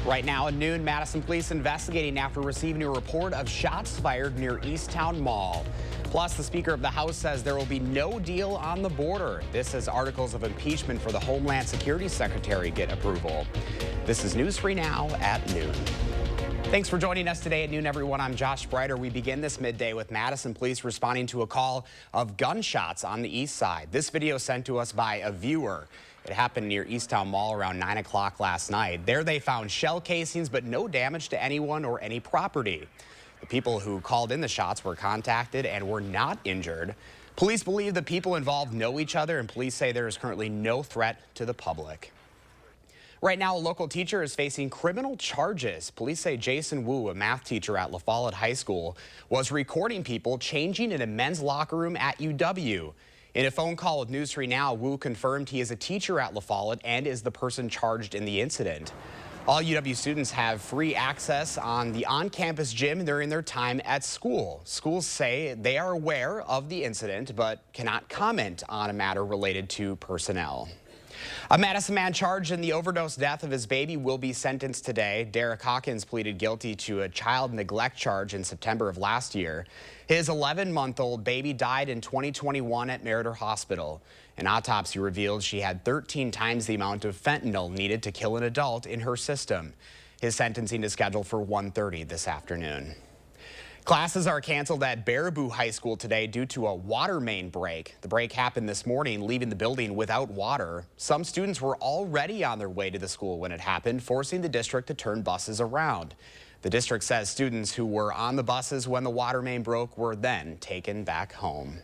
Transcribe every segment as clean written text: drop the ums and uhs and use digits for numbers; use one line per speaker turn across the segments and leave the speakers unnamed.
Right now at noon, Madison police investigating after receiving a report of shots fired near Easttown Mall. Plus, the Speaker of the House says there will be no deal on the border. This as articles of impeachment for the Homeland Security Secretary get approval. This is News 3 Now at noon. Thanks for joining us today at noon, everyone. I'm Josh Breiter. We begin this midday with Madison police responding to a call of gunshots on the east side. This video sent to us by a viewer. It happened near Easttown Mall around 9 o'clock last night. There they found shell casings, but no damage to anyone or any property. The people who called in the shots were contacted and were not injured. Police believe the people involved know each other, and police say there is currently no threat to the public. Right now, a local teacher is facing criminal charges. Police say Jason Wu, a math teacher at La Follette High School, was recording people changing in a men's locker room at UW. In a phone call with News 3 Now, Wu confirmed he is a teacher at La Follette and is the person charged in the incident. All UW students have free access on the on-campus gym during their time at school. Schools say they are aware of the incident but cannot comment on a matter related to personnel. A Madison man charged in the overdose death of his baby will be sentenced today. Derek Hawkins pleaded guilty to a child neglect charge in September of last year. His 11-month-old baby died in 2021 at Meriter Hospital. An autopsy revealed she had 13 times the amount of fentanyl needed to kill an adult in her system. His sentencing is scheduled for 1:30 this afternoon. Classes are canceled at Baraboo High School today due to a water main break. The break happened this morning, leaving the building without water. Some students were already on their way to the school when it happened, forcing the district to turn buses around. The district says students who were on the buses when the water main broke were then taken back home.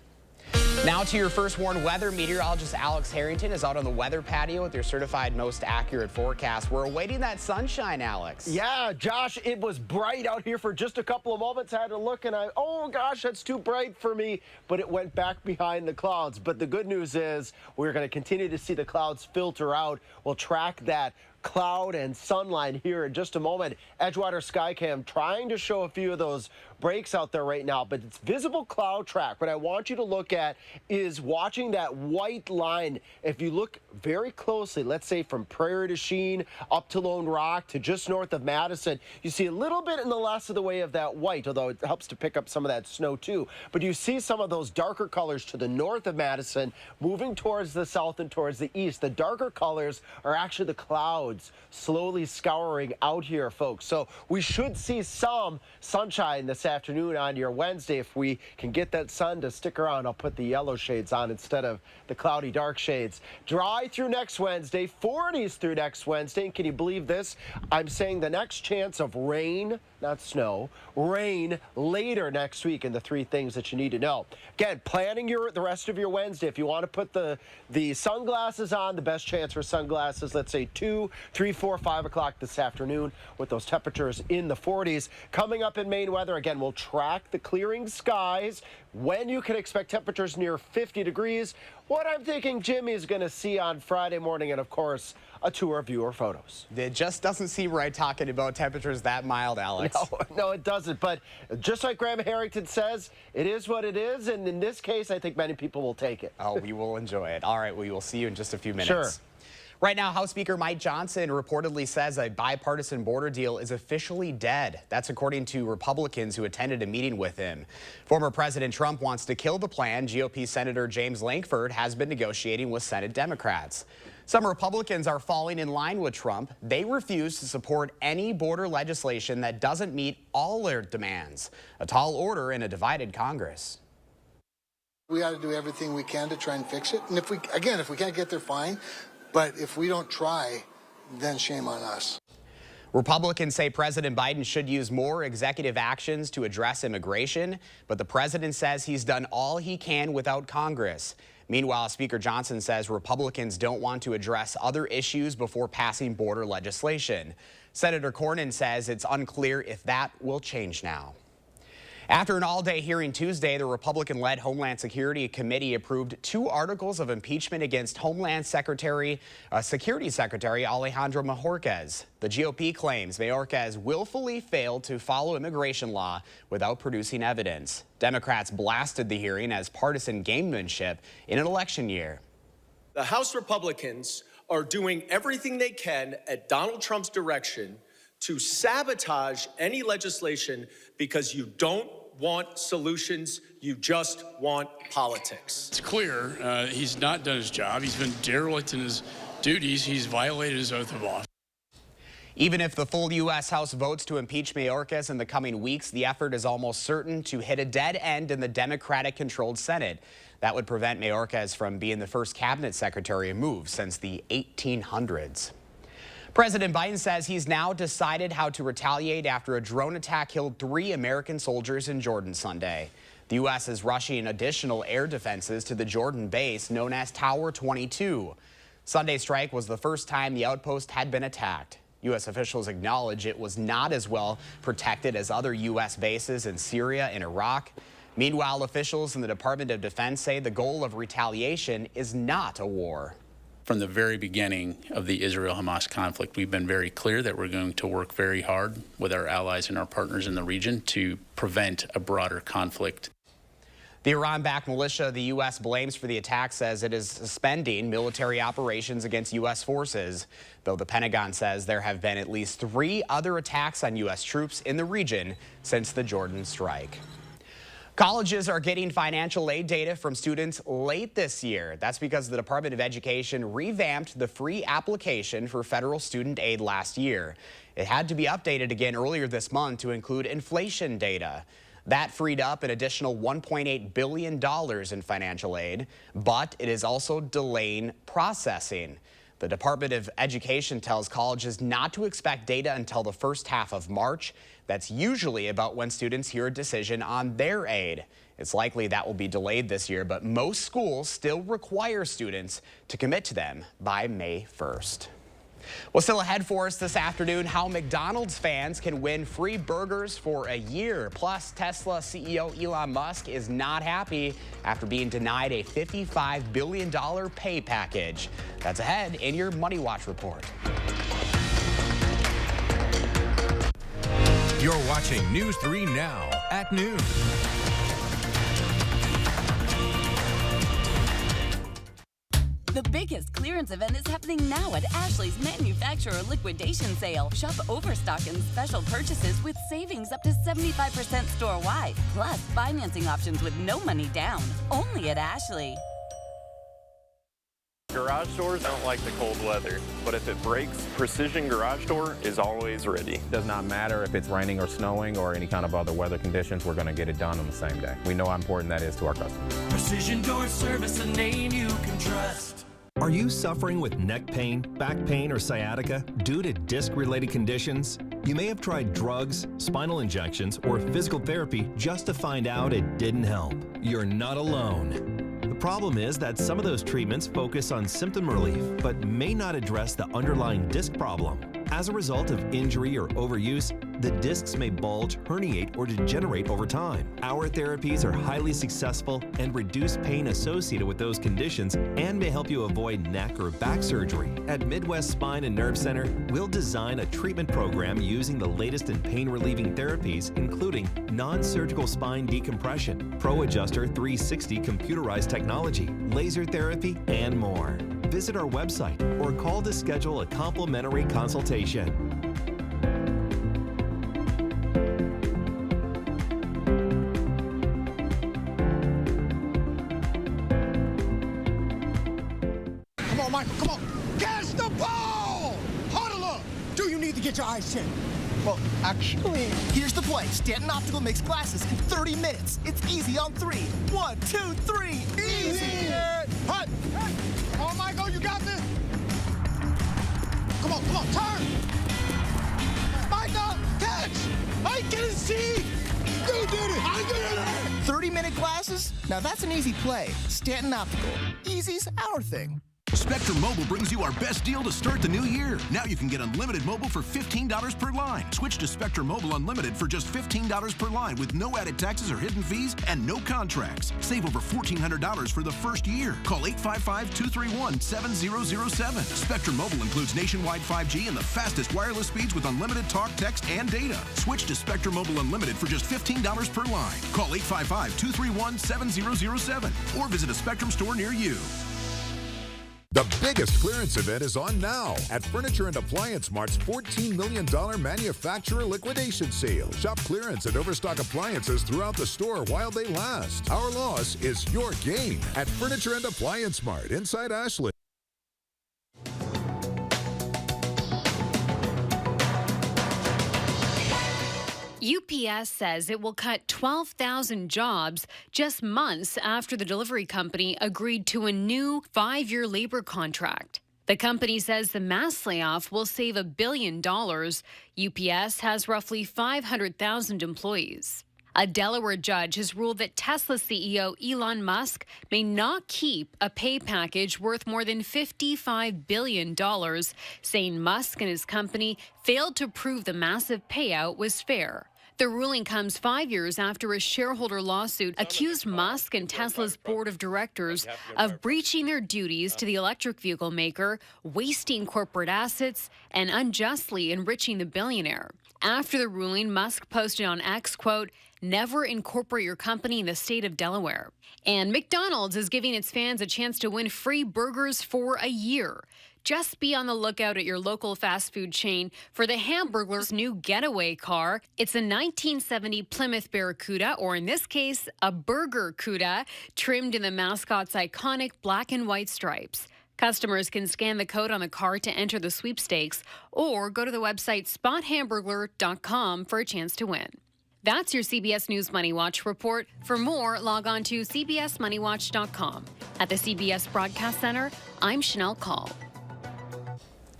Now to your first warned weather. Meteorologist Alex Harrington is out on the weather patio with your certified most accurate forecast. We're awaiting that sunshine, Alex.
Yeah, Josh, it was bright out here for just a couple of moments. I had to look and oh gosh, that's too bright for me. But it went back behind the clouds. But the good news is we're going to continue to see the clouds filter out. We'll track that cloud and sunline here in just a moment. Edgewater Skycam trying to show a few of those breaks out there right now, but it's visible cloud track. What I want you to look at is watching that white line. If you look very closely, let's say from Prairie to Sheen up to Lone Rock to just north of Madison, you see a little bit in the less of the way of that white, although it helps to pick up some of that snow too. But you see some of those darker colors to the north of Madison moving towards the south and towards the east. The darker colors are actually the clouds slowly scouring out here, folks. So we should see some sunshine this afternoon on your Wednesday. If we can get that sun to stick around, I'll put the yellow shades on instead of the cloudy dark shades. Dry through next Wednesday, 40s through next Wednesday. And can you believe this? I'm saying the next chance of rain, not snow, rain later next week, and the three things that you need to know. Again, planning the rest of your Wednesday. If you want to put the sunglasses on, the best chance for sunglasses, let's say 2, 3, 4, 5 o'clock this afternoon with those temperatures in the 40s. Coming up in Maine weather, again, we'll track the clearing skies, when you can expect temperatures near 50 degrees. What I'm thinking Jimmy is going to see on Friday morning, and of course, a tour of viewer photos.
It just doesn't seem right talking about temperatures that mild, Alex.
No, it doesn't. But just like Graham Harrington says, it is what it is. And in this case, I think many people will take it.
Oh, we will enjoy it. All right, we will see you in just a few minutes.
Sure.
Right now, House Speaker Mike Johnson reportedly says a bipartisan border deal is officially dead. That's according to Republicans who attended a meeting with him. Former President Trump wants to kill the plan. GOP Senator James Lankford has been negotiating with Senate Democrats. Some Republicans are falling in line with Trump. They refuse to support any border legislation that doesn't meet all their demands. A tall order in a divided Congress.
We ought to do everything we can to try and fix it. And if we can't get there, fine. But if we don't try, then shame on us.
Republicans say President Biden should use more executive actions to address immigration, but the president says he's done all he can without Congress. Meanwhile, Speaker Johnson says Republicans don't want to address other issues before passing border legislation. Senator Cornyn says it's unclear if that will change now. After an all-day hearing Tuesday, the Republican-led Homeland Security Committee approved 2 articles of impeachment against Homeland Security Secretary Alejandro Mayorkas. The GOP claims Mayorkas willfully failed to follow immigration law without producing evidence. Democrats blasted the hearing as partisan gamemanship in an election year.
The House Republicans are doing everything they can at Donald Trump's direction to sabotage any legislation because you don't want solutions, you just want politics.
It's clear he's not done his job. He's been derelict in his duties. He's violated his oath of office.
Even if the full U.S. House votes to impeach Mayorkas in the coming weeks, the effort is almost certain to hit a dead end in the Democratic-controlled Senate. That would prevent Mayorkas from being the first cabinet secretary move since the 1800s. President Biden says he's now decided how to retaliate after a drone attack killed 3 American soldiers in Jordan Sunday. The U.S. is rushing additional air defenses to the Jordan base known as Tower 22. Sunday's strike was the first time the outpost had been attacked. U.S. officials acknowledge it was not as well protected as other U.S. bases in Syria and Iraq. Meanwhile, officials in the Department of Defense say the goal of retaliation is not a war.
From the very beginning of the Israel-Hamas conflict, we've been very clear that we're going to work very hard with our allies and our partners in the region to prevent a broader conflict.
The Iran-backed militia the U.S. blames for the attack says it is suspending military operations against U.S. forces, though the Pentagon says there have been at least 3 other attacks on U.S. troops in the region since the Jordan strike. Colleges are getting financial aid data from students late this year. That's because the Department of Education revamped the free application for federal student aid last year. It had to be updated again earlier this month to include inflation data. That freed up an additional $1.8 billion in financial aid, but it is also delaying processing. The Department of Education tells colleges not to expect data until the first half of March. That's usually about when students hear a decision on their aid. It's likely that will be delayed this year, but most schools still require students to commit to them by May 1st. Well, still ahead for us this afternoon, how McDonald's fans can win free burgers for a year. Plus, Tesla CEO Elon Musk is not happy after being denied a $55 billion pay package. That's ahead in your Money Watch report.
You're watching News 3 Now at noon.
The biggest clearance event is happening now at Ashley's Manufacturer Liquidation Sale. Shop overstock and special purchases with savings up to 75% store-wide. Plus, financing options with no money down. Only at Ashley.
Garage doors don't like the cold weather, but if it breaks, Precision Garage Door is always ready.
Does not matter if it's raining or snowing or any kind of other weather conditions, we're going to get it done on the same day. We know how important that is to our customers.
Precision Door Service, a name you can trust.
Are you suffering with neck pain, back pain, or sciatica due to disc-related conditions? You may have tried drugs, spinal injections, or physical therapy just to find out it didn't help. You're not alone. The problem is that some of those treatments focus on symptom relief, but may not address the underlying disc problem. As a result of injury or overuse, the discs may bulge, herniate, or degenerate over time. Our therapies are highly successful and reduce pain associated with those conditions and may help you avoid neck or back surgery. At Midwest Spine and Nerve Center, we'll design a treatment program using the latest in pain-relieving therapies, including non-surgical spine decompression, Pro Adjuster 360 computerized technology, laser therapy, and more. Visit our website or call to schedule a complimentary consultation.
Come on, Michael, come on. Catch the ball! Huddle up. Do you need to get your eyes checked? Well, actually...
Here's the play. Stanton Optical makes glasses in 30 minutes. It's easy on 3. 1, 2, 3. Easy!
Hut! Come on, Michael, you got this! Come on, turn! Michael, catch! I can see! You did it! I did it!
30-minute glasses? Now that's an easy play. Stanton Optical. Easy's our thing.
Spectrum Mobile brings you our best deal to start the new year. Now you can get unlimited mobile for $15 per line. Switch to Spectrum Mobile Unlimited for just $15 per line with no added taxes or hidden fees and no contracts. Save over $1,400 for the first year. Call 855-231-7007. Spectrum Mobile includes nationwide 5G and the fastest wireless speeds with unlimited talk, text, and data. Switch to Spectrum Mobile Unlimited for just $15 per line. Call 855-231-7007 or visit a Spectrum store near you.
The biggest clearance event is on now at Furniture and Appliance Mart's $14 million manufacturer liquidation sale. Shop clearance and overstock appliances throughout the store while they last. Our loss is your gain at Furniture and Appliance Mart inside Ashland.
UPS says it will cut 12,000 jobs just months after the delivery company agreed to a new 5-year labor contract. The company says the mass layoff will save $1 billion. UPS has roughly 500,000 employees. A Delaware judge has ruled that Tesla CEO Elon Musk may not keep a pay package worth more than $55 billion, saying Musk and his company failed to prove the massive payout was fair. The ruling comes 5 years after a shareholder lawsuit accused Musk and Tesla's board of directors of breaching their duties to the electric vehicle maker, wasting corporate assets, and unjustly enriching the billionaire. After the ruling, Musk posted on X, quote, "Never incorporate your company in the state of Delaware." And McDonald's is giving its fans a chance to win free burgers for a year. Just be on the lookout at your local fast food chain for the Hamburglar's new getaway car. It's a 1970 Plymouth Barracuda, or in this case, a Burger Cuda, trimmed in the mascot's iconic black and white stripes. Customers can scan the code on the car to enter the sweepstakes, or go to the website spothamburglar.com for a chance to win. That's your CBS News Money Watch report. For more, log on to cbsmoneywatch.com. At the CBS Broadcast Center, I'm Chanel Call.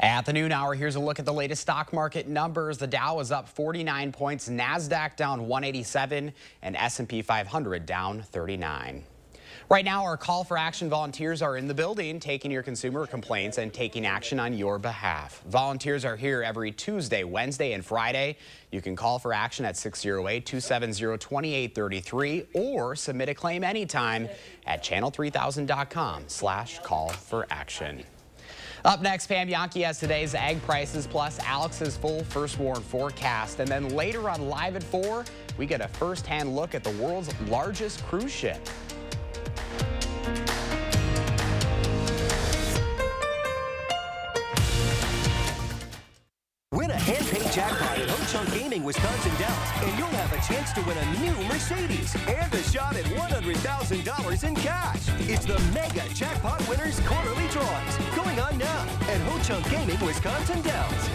At the noon hour, here's a look at the latest stock market numbers. The Dow is up 49 points, NASDAQ down 187, and S&P 500 down 39. Right now, our call for action volunteers are in the building, taking your consumer complaints and taking action on your behalf. Volunteers are here every Tuesday, Wednesday, and Friday. You can call for action at 608-270-2833 or submit a claim anytime at channel3000.com/call-for-action. Up next, Pam Yankee has today's egg prices plus Alex's full first warn forecast. And then later on Live at 4, we get a first-hand look at the world's largest cruise ship.
Win a hand-paid jackpot at Ho-Chunk Gaming Wisconsin Dells, and you'll have a chance to win a new Mercedes and a shot at $100,000 in cash. It's the Mega Jackpot Winners Quarterly Drawings going on now at Ho-Chunk Gaming Wisconsin Dells.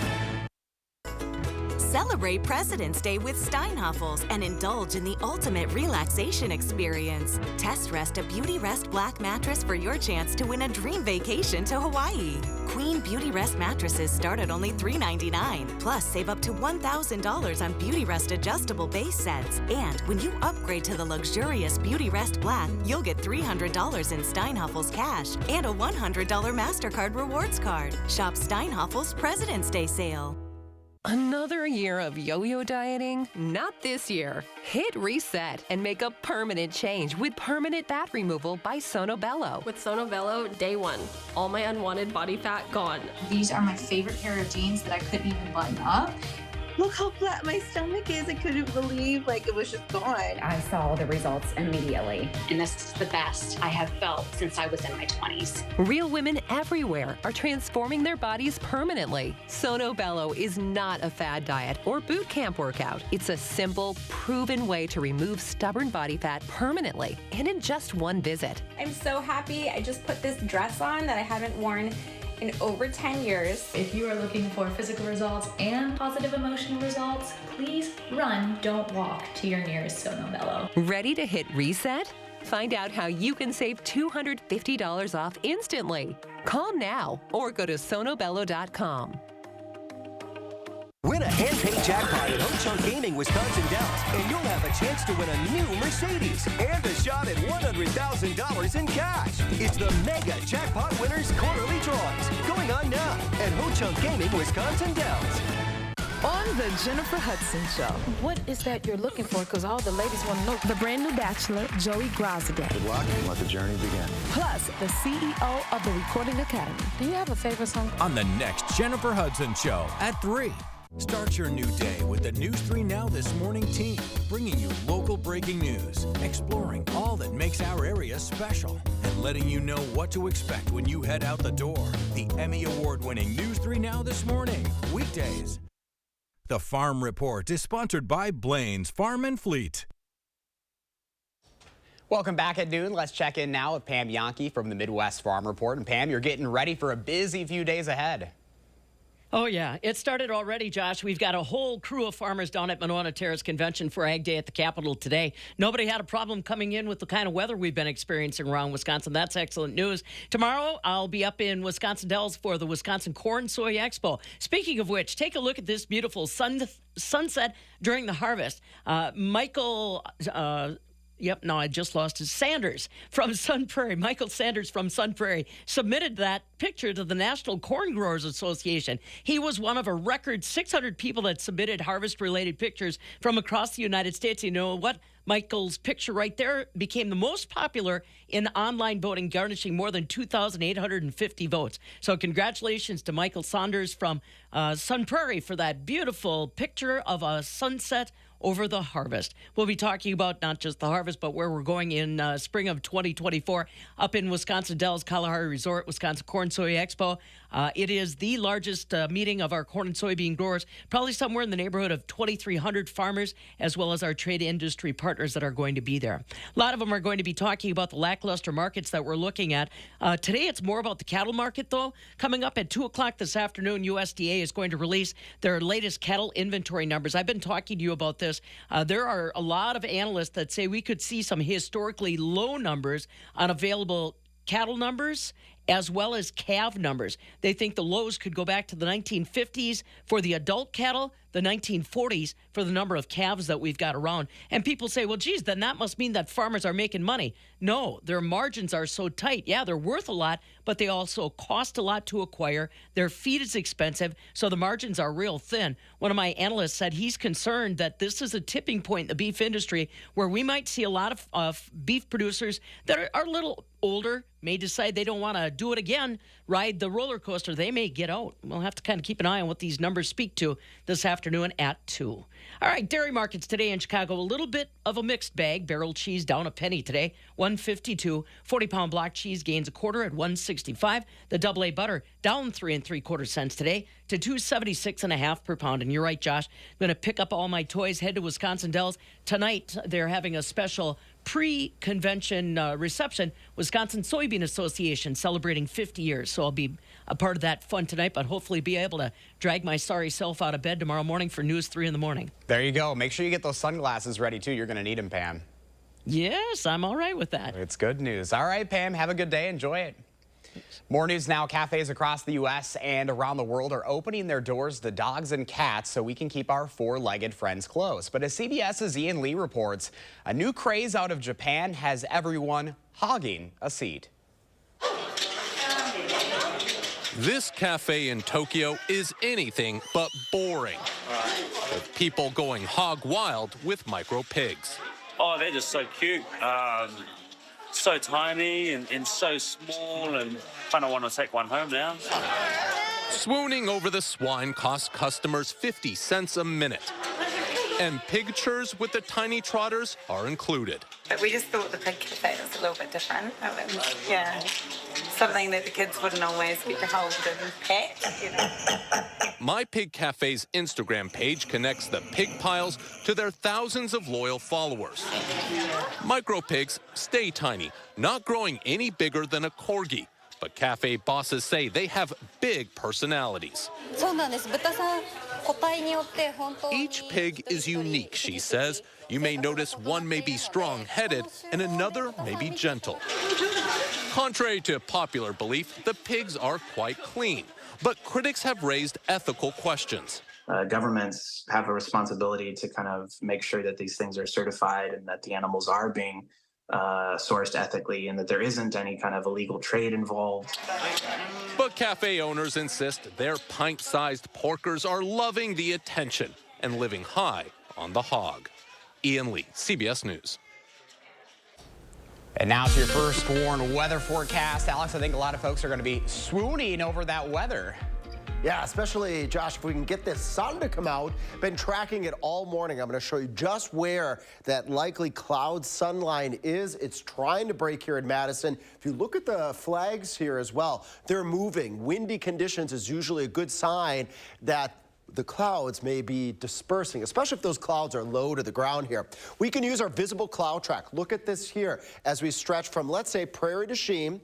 Celebrate President's Day with Steinhoffels and indulge in the ultimate relaxation experience. Test rest a Beauty Rest Black mattress for your chance to win a dream vacation to Hawaii. Queen Beauty Rest mattresses start at only $399. Plus, save up to $1,000 on Beauty Rest adjustable base sets. And when you upgrade to the luxurious Beauty Rest Black, you'll get $300 in Steinhoffels cash and a $100 MasterCard rewards card. Shop Steinhoffels President's Day sale.
Another year of yo-yo dieting? Not this year. Hit reset and make a permanent change with permanent fat removal by Sono Bello.
With Sono Bello, day one, all my unwanted body fat gone.
These are my favorite pair of jeans that I couldn't even button up. Look how flat my stomach is. I couldn't believe it was just gone.
I saw the results immediately.
And this is the best I have felt since I was in my 20s.
Real women everywhere are transforming their bodies permanently. Sono Bello is not a fad diet or boot camp workout. It's a simple, proven way to remove stubborn body fat permanently and in just one visit.
I'm so happy. I just put this dress on that I haven't worn in over 10 years.
If you are looking for physical results and positive emotional results, please run, don't walk to your nearest Sono Bello.
Ready to hit reset? Find out how you can save $250 off instantly. Call now or go to sonobello.com.
Win a hand-paid jackpot at Ho-Chunk Gaming Wisconsin Dells, and you'll have a chance to win a new Mercedes and a shot at $100,000 in cash. It's the Mega Jackpot Winners Quarterly Drawings going on now at Ho-Chunk Gaming Wisconsin Dells.
On the Jennifer Hudson Show. What is that you're looking for? Because all the ladies want to know. The brand new bachelor, Joey Grosdale.
Good luck and let the journey begin.
Plus, the CEO of the Recording Academy. Do you have a favorite song?
On the next Jennifer Hudson Show at 3. Start your new day with the News 3 Now This Morning team, bringing you local breaking news, exploring all that makes our area special, and letting you know what to expect when you head out the door. The Emmy Award-winning News 3 Now This Morning, weekdays. The Farm Report is sponsored by Blaine's Farm and Fleet.
Welcome back at noon. Let's check in now with Pam Yankee from the Midwest Farm Report. And Pam, you're getting ready for a busy few days ahead.
Oh, yeah. It started already, Josh. We've got a whole crew of farmers down at Monona Terrace Convention for Ag Day at the Capitol today. Nobody had a problem coming in with the kind of weather we've been experiencing around Wisconsin. That's excellent news. Tomorrow, I'll be up in Wisconsin Dells for the Wisconsin Corn Soy Expo. Speaking of which, take a look at this beautiful sunset during the harvest. Michael... I just lost his Sanders from Sun Prairie. Michael Sanders from Sun Prairie submitted that picture to the National Corn Growers Association. He was one of a record 600 people that submitted harvest-related pictures from across the United States. You know what? Michael's picture right there became the most popular in online voting, garnishing more than 2,850 votes. So congratulations to Michael Saunders from Sun Prairie for that beautiful picture of a sunset over the harvest. We'll be talking about not just the harvest, but where we're going in spring of 2024 up in Wisconsin Dells, Kalahari Resort, Wisconsin Corn Soy Expo. It is the largest meeting of our corn and soybean growers, probably somewhere in the neighborhood of 2,300 farmers, as well as our trade industry partners that are going to be there. A lot of them are going to be talking about the lackluster markets that we're looking at. Today, it's more about the cattle market, though. Coming up at 2 o'clock this afternoon, USDA is going to release their latest cattle inventory numbers. I've been talking to you about this. There are a lot of analysts that say we could see some historically low numbers on available cattle numbers as well as calf numbers. They think the lows could go back to the 1950s for the adult cattle, the 1940s for the number of calves that we've got around. And people say, well, geez, then that must mean that farmers are making money. No, their margins are so tight. Yeah, they're worth a lot, but they also cost a lot to acquire. Their feed is expensive, so the margins are real thin. One of my analysts said he's concerned that this is a tipping point in the beef industry where we might see a lot of beef producers that are a little older, may decide they don't want to do it again, ride the roller coaster. They may get out. We'll have to kind of keep an eye on what these numbers speak to this afternoon at 2. All right, dairy markets today in Chicago, a little bit of a mixed bag. Barrel cheese down a penny today, $1.52. 40-pound block cheese gains a quarter at $1.65. The AA butter down 3 3/4 cents today to $2.76.5 per pound. And you're right, Josh. I'm going to pick up all my toys, head to Wisconsin Dells. Tonight, they're having a special pre-convention reception. Wisconsin Soybean Association celebrating 50 years. So I'll be a part of that fun tonight, but hopefully be able to drag my sorry self out of bed tomorrow morning for News 3 in the morning.
There you go. Make sure you get those sunglasses ready, too. You're going to need them, Pam.
Yes, I'm all right with that.
It's good news. All right, Pam, have a good day. Enjoy it. More news now. Cafes across the U.S. and around the world are opening their doors to dogs and cats so we can keep our four-legged friends close. But as CBS's Ian Lee reports, a new craze out of Japan has everyone hogging a seat.
This cafe in Tokyo is anything but boring, with people going hog wild with micro pigs.
Oh, they're just so cute. So tiny and so small, and kind of want to take one home now.
Swooning over the swine costs customers 50 cents a minute. And pictures with the tiny trotters are included.
But we just thought the pig cafe was a little bit different. Yeah, something that the kids wouldn't always get to hold and pet, you know.
My Pig Cafe's Instagram page connects the pig piles to their thousands of loyal followers. Micro pigs stay tiny, not growing any bigger than a corgi. But cafe bosses say they have big personalities. Each pig is unique, she says. You may notice one may be strong-headed and another may be gentle. Contrary to popular belief, the pigs are quite clean. But critics have raised ethical questions.
Governments have a responsibility to kind of make sure that these things are certified and that the animals are being sourced ethically and that there isn't any kind of illegal trade involved.
But cafe owners insist their pint-sized porkers are loving the attention and living high on the hog. Ian Lee, CBS News.
And now to your first warned weather forecast. Alex, I think a lot of folks are going to be swooning over that weather.
Yeah, especially, Josh, if we can get this sun to come out. Been tracking it all morning. I'm going to show you just where that likely cloud sun line is. It's trying to break here in Madison. If you look at the flags here as well, they're moving. Windy conditions is usually a good sign that the clouds may be dispersing, especially if those clouds are low to the ground here. We can use our visible cloud track. Look at this here as we stretch from, let's say, Prairie du Chien,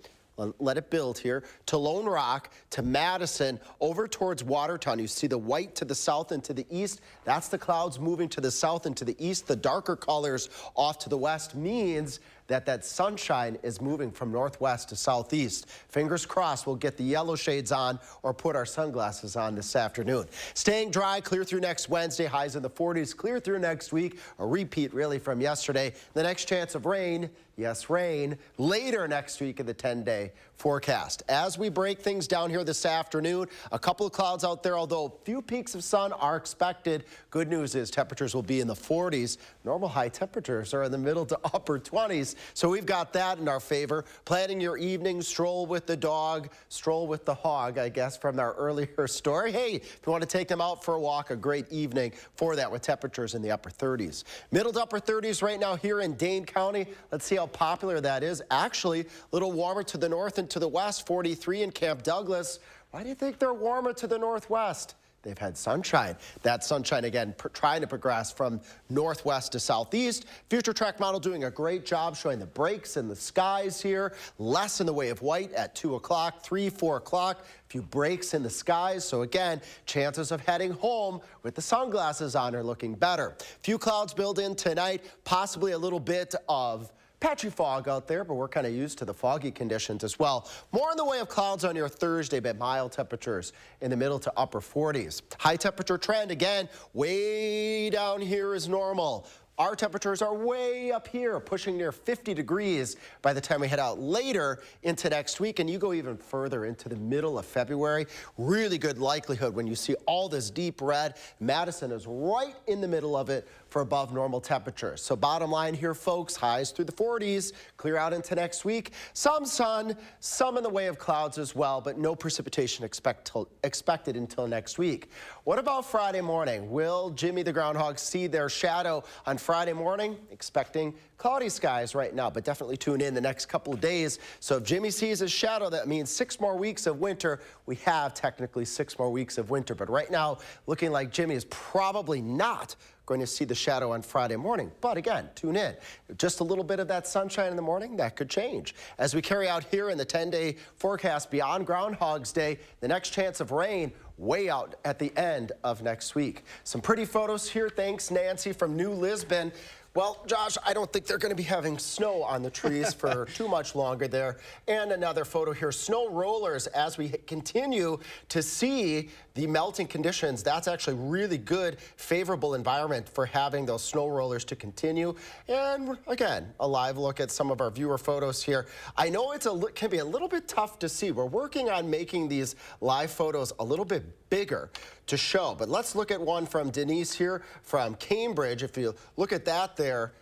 let it build here, to Lone Rock, to Madison, over towards Watertown. You see the white to the south and to the east. That's the clouds moving to the south and to the east. The darker colors off to the west means that sunshine is moving from northwest to southeast. Fingers crossed we'll get the yellow shades on or put our sunglasses on this afternoon. Staying dry, clear through next Wednesday, highs in the 40s, clear through next week, a repeat really from yesterday. The next chance of rain, yes, rain, later next week in the 10-day forecast. As we break things down here this afternoon, a couple of clouds out there, although few peaks of sun are expected. Good news is temperatures will be in the 40s. Normal high temperatures are in the middle to upper 20s. So we've got that in our favor. Planning your evening stroll with the dog, stroll with the hog, I guess, from our earlier story. Hey, if you want to take them out for a walk, a great evening for that with temperatures in the upper 30s. Middle to upper 30s right now here in Dane County. Let's see how popular that is. Actually, a little warmer to the north and to the west, 43 in Camp Douglas. Why do you think they're warmer to the northwest? They've had sunshine. That sunshine, again, trying to progress from northwest to southeast. Future Track model doing a great job showing the breaks in the skies here. Less in the way of white at 2 o'clock, 3, 4 o'clock. A few breaks in the skies. So again, chances of heading home with the sunglasses on are looking better. Few clouds build in tonight, possibly a little bit of patchy fog out there, but we're kind of used to the foggy conditions as well. More in the way of clouds on your Thursday, but mild temperatures in the middle to upper 40s. High temperature trend, again, way down here is normal. Our temperatures are way up here, pushing near 50 degrees by the time we head out later into next week. And you go even further into the middle of February. Really good likelihood when you see all this deep red. Madison is right in the middle of it for above normal temperatures. So bottom line here, folks, highs through the 40s, clear out into next week. Some sun, some in the way of clouds as well, but no precipitation expected until next week. What about Friday morning? Will Jimmy the Groundhog see their shadow on Friday morning? Expecting cloudy skies right now, but definitely tune in the next couple of days. So if Jimmy sees his shadow, that means 6 more weeks of winter. We have technically 6 more weeks of winter, but right now looking like Jimmy is probably not going to see the shadow on Friday morning. But again, tune in. Just a little bit of that sunshine in the morning, that could change. As we carry out here in the 10-day forecast beyond Groundhog's Day, the next chance of rain way out at the end of next week. Some pretty photos here. Thanks, Nancy from New Lisbon. Well, Josh, I don't think they're going to be having snow on the trees for too much longer there. And another photo here, snow rollers as we continue to see the melting conditions. That's actually really good, favorable environment for having those snow rollers to continue. And again, a live look at some of our viewer photos here. I know it can be a little bit tough to see. We're working on making these live photos a little bit bigger to show. But let's look at one from Denise here from Cambridge. If you look at that there,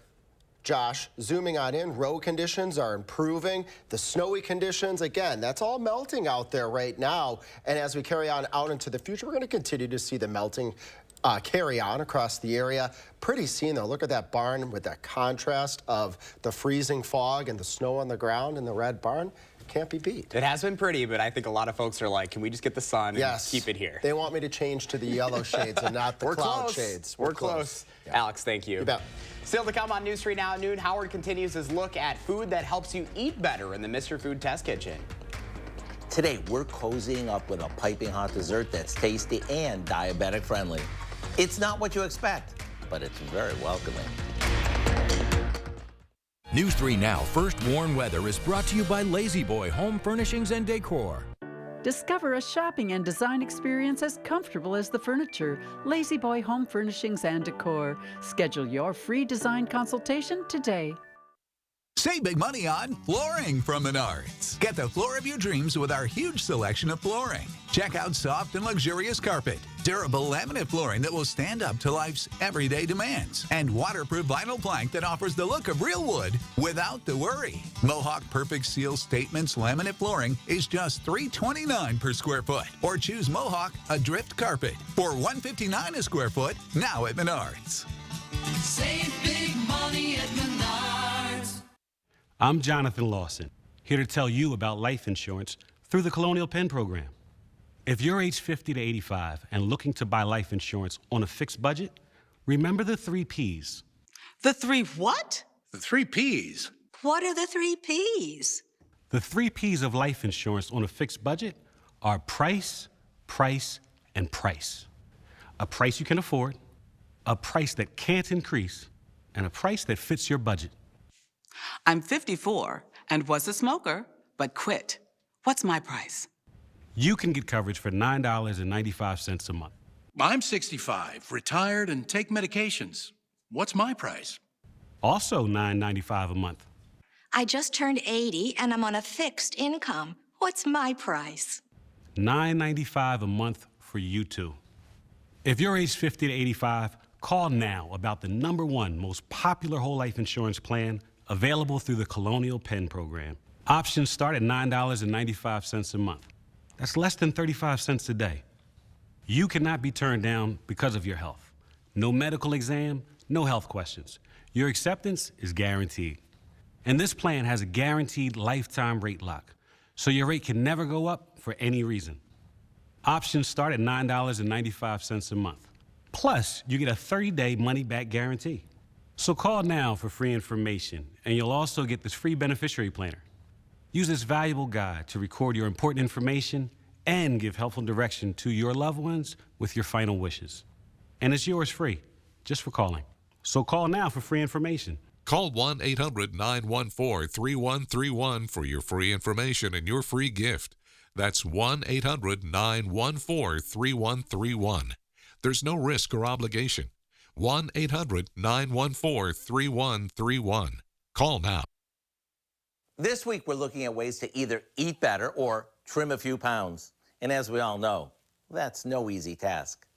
Josh, zooming on in, road conditions are improving. The snowy conditions, again, that's all melting out there right now. And as we carry on out into the future, we're going to continue to see the melting carry on across the area. Pretty scene, though. Look at that barn with that contrast of the freezing fog and the snow on the ground in the red barn. Can't be beat.
It has been pretty, but I think a lot of folks are like, can we just get the sun and keep it here?
They want me to change to the yellow shades and not the cloud shades.
We're close. Yeah. Alex, thank you.
You bet.
Still to come on News 3 Now at noon, Howard continues his look at food that helps you eat better in the Mr. Food Test Kitchen.
Today, we're cozying up with a piping hot dessert that's tasty and diabetic friendly. It's not what you expect, but it's very welcoming.
News 3 Now First Warn Weather is brought to you by Lazy Boy Home Furnishings and Decor.
Discover a shopping and design experience as comfortable as the furniture. Lazy Boy Home Furnishings and Decor. Schedule your free design consultation today.
Save big money on flooring from Menards. Get the floor of your dreams with our huge selection of flooring. Check out soft and luxurious carpet, durable laminate flooring that will stand up to life's everyday demands, and waterproof vinyl plank that offers the look of real wood without the worry. Mohawk Perfect Seal Statements laminate flooring is just $329 per square foot, or choose Mohawk Adrift Carpet for $159 a square foot now at Menards.
Save big money at Menards.
I'm Jonathan Lawson, here to tell you about life insurance through the Colonial Penn program. If you're age 50 to 85 and looking to buy life insurance on a fixed budget, remember the 3 Ps.
The 3 what?
The 3 Ps.
What are the 3 Ps?
The 3 Ps of life insurance on a fixed budget are price, price, and price. A price you can afford, a price that can't increase, and a price that fits your budget.
I'm 54 and was a smoker, but quit. What's my price?
You can get coverage for $9.95 a month.
I'm 65, retired, and take medications. What's my price?
Also $9.95 a month.
I just turned 80 and I'm on a fixed income. What's my price?
$9.95 a month for you too. If you're age 50 to 85, call now about the #1 most popular whole life insurance plan available through the Colonial Penn program. Options start at $9.95 a month. That's less than 35 cents a day. You cannot be turned down because of your health. No medical exam, no health questions. Your acceptance is guaranteed. And this plan has a guaranteed lifetime rate lock, so your rate can never go up for any reason. Options start at $9.95 a month. Plus, you get a 30-day money-back guarantee. So call now for free information, and you'll also get this free beneficiary planner. Use this valuable guide to record your important information and give helpful direction to your loved ones with your final wishes. And it's yours free, just for calling. So call now for free information.
Call 1-800-914-3131 for your free information and your free gift. That's 1-800-914-3131. There's no risk or obligation. 1-800-914-3131. Call now.
This week, we're looking at ways to either eat better or trim a few pounds. And as we all know, that's no easy task.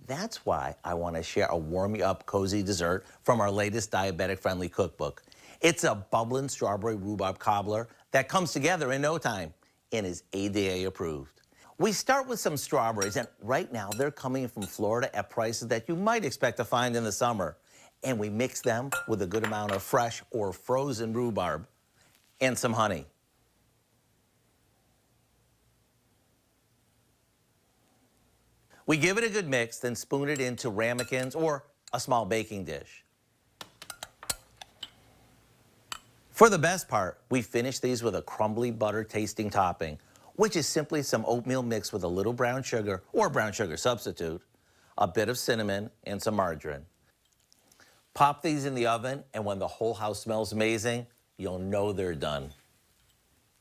That's why I want to share a warm-you-up, cozy dessert from our latest diabetic-friendly cookbook. It's a bubbling strawberry rhubarb cobbler that comes together in no time and is ADA approved. We start with some strawberries, and right now they're coming in from Florida at prices that you might expect to find in the summer. And we mix them with a good amount of fresh or frozen rhubarb and some honey. We give it a good mix, then spoon it into ramekins or a small baking dish. For the best part, we finish these with a crumbly butter tasting topping, which is simply some oatmeal mixed with a little brown sugar or brown sugar substitute, a bit of cinnamon, and some margarine. Pop these in the oven, and when the whole house smells amazing, you'll know they're done.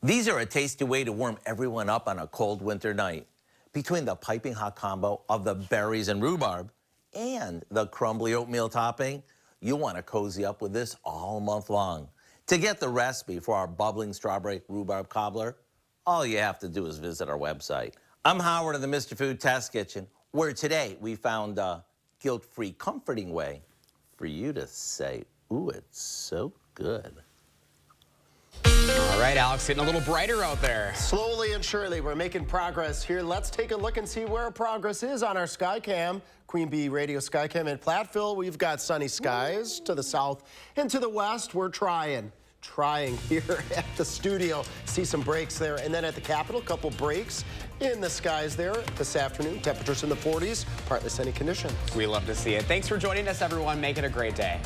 These are a tasty way to warm everyone up on a cold winter night. Between the piping hot combo of the berries and rhubarb and the crumbly oatmeal topping, you'll want to cozy up with this all month long. To get the recipe for our bubbling strawberry rhubarb cobbler, all you have to do is visit our website. I'm Howard of the Mr. Food Test Kitchen, where today we found a guilt-free, comforting way for you to say, ooh, it's so good.
All right, Alex, getting a little brighter out there.
Slowly and surely, we're making progress here. Let's take a look and see where progress is on our Skycam. Queen Bee Radio Skycam in Platteville. We've got sunny skies to the south and to the west. We're trying here at the studio. See some breaks there. And then at the Capitol, a couple breaks in the skies there this afternoon. Temperatures in the 40s, partly sunny conditions.
We love to see it. Thanks for joining us, everyone. Make it a great day.